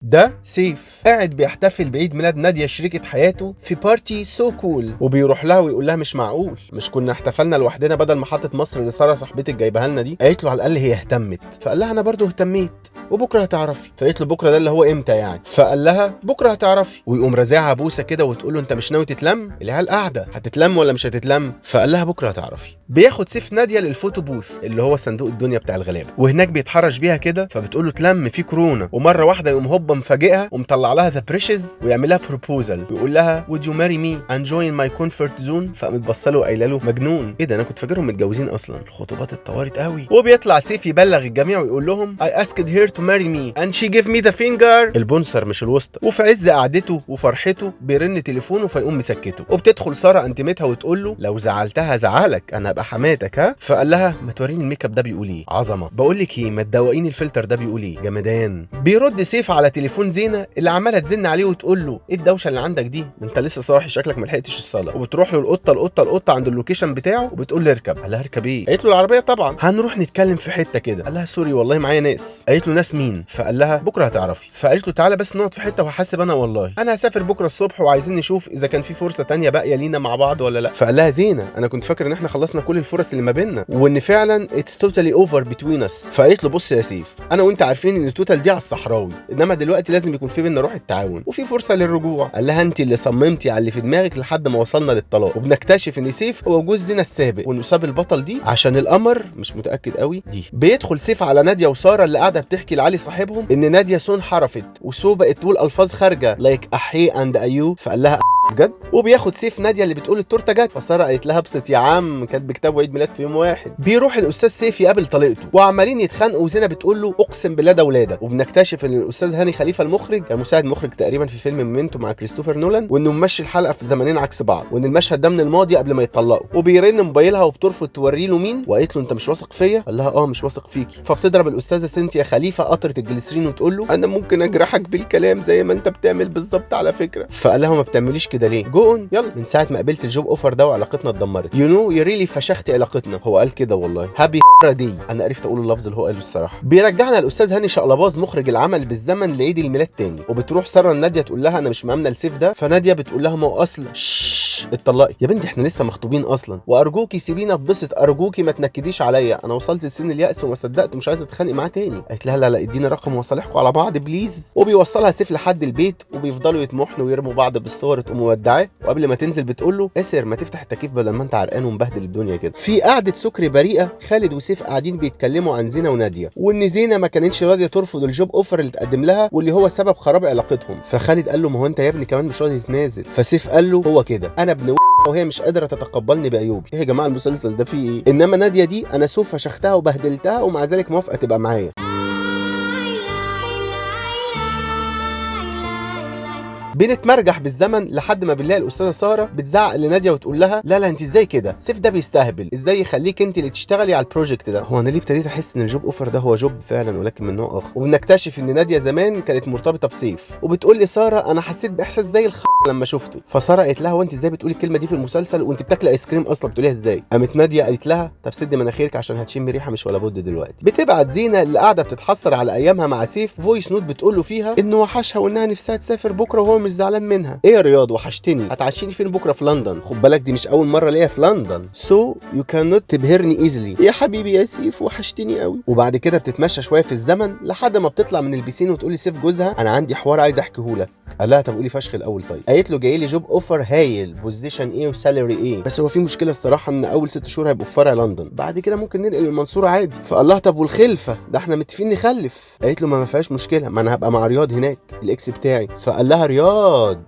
ده سيف قاعد بيحتفل بعيد ميلاد نادية شريكة حياته في بارتي سو كول، وبيروح لها ويقول لها مش معقول، مش كنا احتفلنا لوحدنا بدل محطة مصر اللي سارة صاحبتك جايبها لنا دي؟ قالت له على الاقل هي اهتمت، فقال لها انا برضو اهتميت وبكره هتعرفي. فقالت له بكره ده اللي هو امتى يعني؟ فقال لها بكره هتعرفي، ويقوم رازعها بوسه كده وتقول له انت مش ناوي تتلم؟ العيال قاعده هتتلم ولا مش هتتلم؟ فقال لها بكره هتعرفي. بياخد سيف نادية للفوتو بوث اللي هو صندوق الدنيا بتاع الغلابه، وهناك بيتحرش بيها كده، فبتقول له تلم في كورونا، ومره واحده يقوم هوبا مفاجئها ومطلع لها ذا بريشز ويعمل لها بروبوزل ويقول لها would you marry me and join my comfort zone؟ فقامت بصله وقايله له مجنون، ايه ده انا كنت فاكرهم متجوزين اصلا، الخطوبات اتطورت قوي. وبيطلع سيف يبلغ الجميع ويقول لهم I asked her to marry me and she gave me the finger، البونسر مش الوسطى. وفي عز قعدته وفرحته بيرن تليفونه فيقوم مسكته، وبتدخل ساره انتمتها وتقول له لو زعلتها زعلك انا هبقى حماتك ها. فقال لها ما توريني الميك اب ده بيقول ايه؟ عظمه. بقول لك ايه، ما تدوقيني الفلتر ده بيقول ايه؟ جمدان. بيرد سيف على تليفون زينه اللي عماله تزن عليه وتقول له ايه الدوشه اللي عندك دي؟ انت لسه صاحي شكلك ما لحقتش الصلاه. وبتروح له القطه عند اللوكيشن بتاعه وبتقول له اركب. قال لها اركب ايه؟ قالت له العربيه طبعا، هنروح نتكلم في حته كده. قال لها سوري والله معايا ناس. قالت له ناس مين؟ فقال لها بكره هتعرفي. فقالت له تعالى بس نقعد في حته وهحاسب انا، والله انا هسافر بكره الصبح وعايزين نشوف اذا كان في فرصه تانية باقيه لينا مع بعض ولا لا. فقال لها زينه انا كنت فاكر ان احنا خلصنا كل الفرص اللي ما بيننا وان فعلا اتس توتالي اوفر بتوين اس. فقالت له بص يا سيف، انا وانت عارفين ان التوتال دي على الصحراوي، انما دلوقتي لازم يكون في بينا روح التعاون وفي فرصه للرجوع. قال لها انت اللي صممتي على اللي في دماغك لحد ما وصلنا للطلاق، وبنكتشف ان سيف هو جوز زينه السابق وانه ساب البطل دي عشان القمر مش متاكد قوي دي. بيدخل سيف على ناديه وساره اللي قاعده بتحكي لعلي صاحبهم ان ناديه سون حرفت وسو بقت تقول الفاظ خارجه لايك احي اند ايو. فقال لها بجد. وبياخد سيف ناديه اللي بتقول التورته جت، فساره قالت لها ابسط يا عم كاتب كتاب عيد ميلاد في يوم واحد. بيروح الاستاذ سيف يقابل طليقته وعمالين يتخانقوا، وزينه بتقول له اقسم بالله ده ولادك. وبنكتشف ان الاستاذ هاني خليفه المخرج كان مساعد مخرج تقريبا في فيلم ميمنتو مع كريستوفر نولان، وانه ممشي الحلقه في زمانين عكس بعض، وان المشهد ده من الماضي قبل ما يتطلقوا. وبيرن موبايلها وبترفض توري له مين، وقالت له انت مش واثق فيا؟ قال لها اه مش واثق فيكي. فبتضرب الاستاذه سينتيا خليفه قطره الجليسرين وتقول له انا ممكن اجرحك بالكلام زي ما انت بتعمل بالظبط على فكره. فقال لها ما بتعمليش كده ليه؟ جون يلا، من ساعه ما قابلت الجوب اوفر ده وعلاقتنا اتدمرت يو نو يو ريلي فشختي علاقتنا. هو قال كده والله هابي دي، انا عرفت اقول اللفظ اللي هو قاله الصراحه. بيرجعنا الاستاذ هاني شقلباز مخرج العمل بالزمن لعيد الميلاد تاني، وبتروح ساره لناديه تقول لها انا مش مامنه لسيف ده. فناديه بتقول لها ما هو اصلا اتطلقي يا بنتي احنا لسه مخطوبين اصلا، وارجوكي سيبيني اتبسط، ارجوكي ما تنكديش عليا، انا وصلت لسن اليأس وما صدقت ومش عايزه اتخانق معاه تاني. قالت لها لا اديني رقم وصالحكم على بعض بليز. وبيوصلها سيف لحد البيت وبيفضلوا يتمحنوا ويرموا بعض بالصور تقوم مودعاه، وقبل ما تنزل بتقول له اسر ما تفتح التكييف بدل ما انت عرقان ومبهدل الدنيا كده. في قعده سكري بريئه خالد وسيف قاعدين بيتكلموا عن زينه وناديه، وان زينه ما كانتش راضيه ترفض الجوب اوفر اللي اتقدم لها واللي هو سبب خراب علاقتهم. فخالد قال له ما هو انت يا ابني كمان مش راضي تتنازل. فسيف قال له هو كده انا ابن وهي مش قادره تتقبلني بعيوبي. ايه يا جماعه المسلسل ده فيه ايه؟ انما ناديه دي انا سوف فشختها وبهدلتها ومع ذلك موافقه تبقى معايا. بنتمرجح بالزمن لحد ما بنلاقي الاستاذه ساره بتزعق لناديه وتقول لها لا انت ازاي كده؟ سيف ده بيستهبل، ازاي يخليك انت اللي تشتغلي على البروجكت ده؟ هو انا ليه ابتديت احس ان الجوب اوفر ده هو جوب فعلا ولكن من نوع اخر. وبنكتشف ان ناديه زمان كانت مرتبطه بسيف، وبتقول لي ساره انا حسيت باحساس زي لما شفته. فساره قالت لها وانت ازاي بتقولي الكلمه دي في المسلسل وانت بتاكلي ايس كريم اصلا بتقوليها ازاي؟ قامت ناديه قالت لها طب سدي مناخيرك عشان هتشمي ريحه مش ولا بد دلوقتي. بتبعت زينه اللي قاعده بتتحسر على ايامها مع سيف فويس نوت بتقول له فيها انه وحشها وانها نفسها تسافر بكره وهو مش زعلان منها. ايه يا رياض وحشتني، هتعشيني فين بكره؟ في لندن. خد بالك دي مش اول مره ليا في لندن، سو يو كان نوت تبهرني ايزلي. يا حبيبي يا سيف وحشتني قوي. وبعد كده بتتمشى شويه في الزمن لحد ما بتطلع من البيسين وتقول لي سيف جوزها انا عندي حوار عايز احكيه لك. قال لها طب قولي فشخ الاول. طيب قالت له جاي لي جوب اوفر هايل، بوزيشن ايه وسالري ايه، بس هو في مشكله الصراحه ان اول 6 شهور هيبقوا في فرع لندن، بعد كده ممكن ننقل المنصوره عادي. فقال لها طب والخلفه ده احنا متفقين نخلف. قالت له ما فيهاش مشكله، ما انا هبقى مع رياض هناك الاكس بتاعي. فقال لها رياض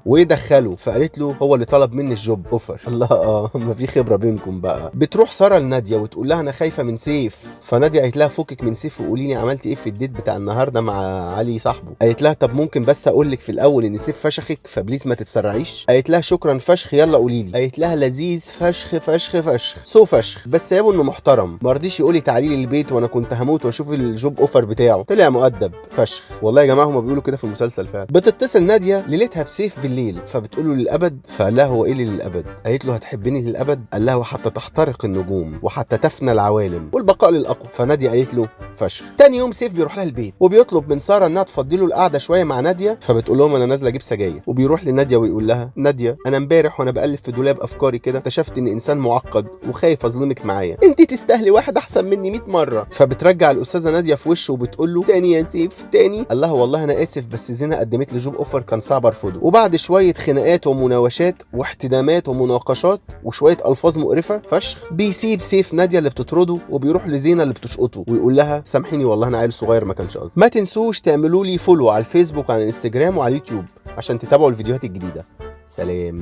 ويدخله. فقالت له هو اللي طلب مني الجوب اوفر. الله ما في خبره بينكم بقى. بتروح ساره لناديه وتقول لها انا خايفه من سيف. فناديه قالت لها فكك من سيف وقولي لي عملتي ايه في الديت بتاع النهارده مع علي صاحبه. قالت لها طب ممكن بس اقول لك في الاول ان سيف فشخك فبليز ما تتسرعيش. قالت لها شكرا فشخ، يلا قولي لي. قالت لها لذيذ فشخ فشخ فشخ سو فشخ، بس يابو انه محترم، ما رضيش يقول لي تعالي لي البيت وانا كنت هموت واشوف الجوب اوفر بتاعه، طلع مؤدب فشخ. والله يا جماعه هما بيقولوا كده في المسلسل فعلا. بتتصل ناديه ليلتها بسيف بالليل، فبتقول له للابد. فقال لها هو ايه اللي للابد؟ قالت له هتحبني للابد؟ قال لها وحتى تخترق النجوم وحتى تفنى العوالم والبقاء للاقوى. فناديه قالت له فشخ. تاني يوم سيف بيروح لها البيت وبيطلب من ساره انها تفضي له القعده شويه مع ناديه، فبتقول لهم انا نازله اجيب سجاير. وبيروح لناديه ويقول لها ناديه انا امبارح وانا بقلب في دولاب افكاري كده اكتشفت اني انسان معقد وخايف اظلمك معايا، انت تستاهلي واحد احسن مني 100 مره. فبترجع الاستاذه ناديه في وشه وبتقول له تاني يا سيف تاني. قال لها والله انا اسف بس زينه قدمت لي جوب اوفر كان صعب ارفضه. وبعد شويه خناقات ومناوشات واحتدامات ومناقشات وشويه الفاظ مقرفه فشخ، بيسيب سيف ناديه اللي بتطرده وبيروح لزينه اللي بتشقطه ويقول لها سامحيني والله انا عيل صغير ما كانش قصدي. ما تنسوش تعملوا لي فولو على الفيسبوك وعلى الانستجرام وعلى اليوتيوب عشان تتابعوا الفيديوهات الجديده. سلام.